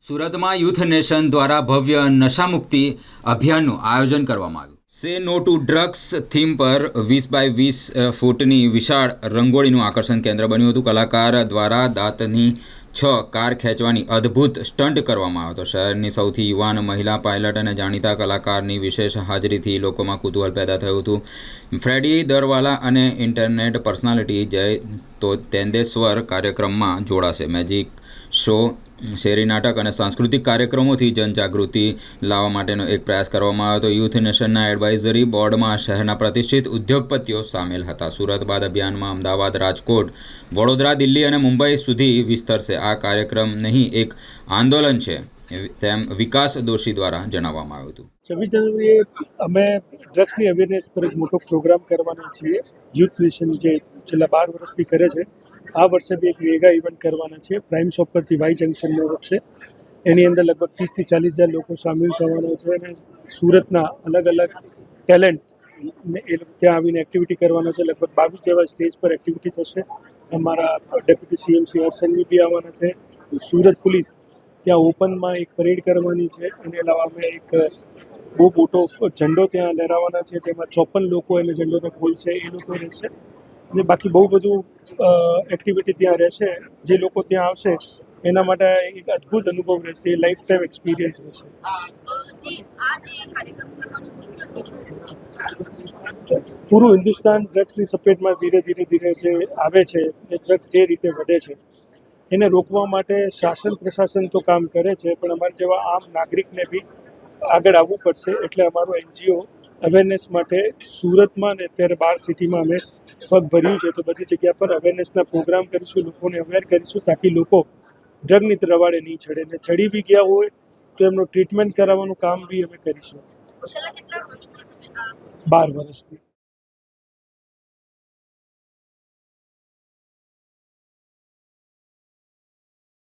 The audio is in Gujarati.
સુરતમાં યુથ નેશન દ્વારા ભવ્ય નશામુક્તિ અભિયાનનું આયોજન કરવામાં આવ્યું. સે નો ટુ ડ્રગ્સ થીમ પર 20 x 20 ફૂટની વિશાળ રંગોળીનું આકર્ષણ કેન્દ્ર બન્યું હતું. કલાકાર દ્વારા દાંતની 6 કાર ખેંચવાની અદ્ભુત સ્ટન્ટ કરવામાં આવ્યો હતો. શહેરની સૌથી યુવાન મહિલા પાયલટ અને જાણીતા કલાકારની વિશેષ હાજરીથી લોકોમાં કુતૂહલ પેદા થયું હતું. ફ્રેડી દરવાલા અને ઇન્ટરનેટ પર્સનાલિટી જય તેંદેશ્વર કાર્યક્રમમાં જોડાશે. મેજિક શો, શેરી નાટક અને સાંસ્કૃતિક કાર્યક્રમોથી જનજાગૃતિ લાવવા માટેનો એક પ્રયાસ કરવામાં આવ્યો હતો. યુથ નેશનના એડવાઇઝરી બોર્ડમાં શહેરના પ્રતિષ્ઠિત ઉદ્યોગપતિઓ સામેલ હતા. સુરત બાદ અભિયાનમાં અમદાવાદ, રાજકોટ, વડોદરા, દિલ્હી અને મુંબઈ સુધી વિસ્તરશે. આ કાર્યક્રમ નહીં એક આંદોલન છે તેમ વિકાસ દોશી દ્વારા જણાવવામાં આવ્યું હતું. 26 જાન્યુઆરીએ અમે ડ્રગ્સની અવેરનેસ પર એક મોટો પ્રોગ્રામ કરવાના છીએ. યુથ નેશન જે છેલ્લા 12 વર્ષથી કરે છે, આ વર્ષે બી એક મેગા ઇવેન્ટ કરવાના છે. પ્રાઇમ શોપ પરથી વાય જંકશનને વચ્ચે એની અંદર લગભગ 30 થી 40 હજાર લોકો સામેલ થવાના છે અને સુરતના અલગ અલગ ટેલેન્ટ એ ત્યાં આવીને એક્ટિવિટી કરવાના છે. લગભગ 22 જેવા સ્ટેજ પર એક્ટિવિટી થશે. અમારા ડેપ્યુટી સીએમ શ્રી હર્ષસંઘવી બી આવવાના છે. સુરત પોલીસ ત્યાં ઓપનમાં એક પરેડ કરવાની છે. એને અલાવા અમે એક બહુ મોટો ઝંડો ત્યાં લહેરાવવાના છે, જેમાં 54 લોકો એને ઝંડોને બોલશે, એ લોકો રહેશે. ને બાકી બહુ બધું એક્ટિવિટી ત્યાં રહેશે. જે લોકો ત્યાં આવશે એના માટે એક અદ્ભુત અનુભવ રહેશે, લાઈફ ટાઈમ એક્સપિરિયન્સ રહેશે. પૂરું હિન્દુસ્તાન ડ્રગ્સની સપેટમાં ધીરે ધીરે જે આવે છે, એ ડ્રગ્સ જે રીતે વધે છે એને રોકવા માટે શાસન પ્રશાસન તો કામ કરે છે, પણ અમારા જેવા આમ નાગરિકને બી આગળ આવવું પડશે. એટલે અમારું એનજીઓ અવેરનેસ માટે સુરતમાં ને અત્યારે 12 સિટીમાં અમે પગ ભર્યું છે. તો બધી જગ્યા પર અવેરનેસના પ્રોગ્રામ કરીશું, લોકોને અવેર કરીશું, તાકી લોકો ડ્રગની રવાડે નહીં ચડે. ને ચડી બી ગયા હોય તો એમનું ટ્રીટમેન્ટ કરાવવાનું કામ બી અમે કરીશું. 12 વર્ષથી.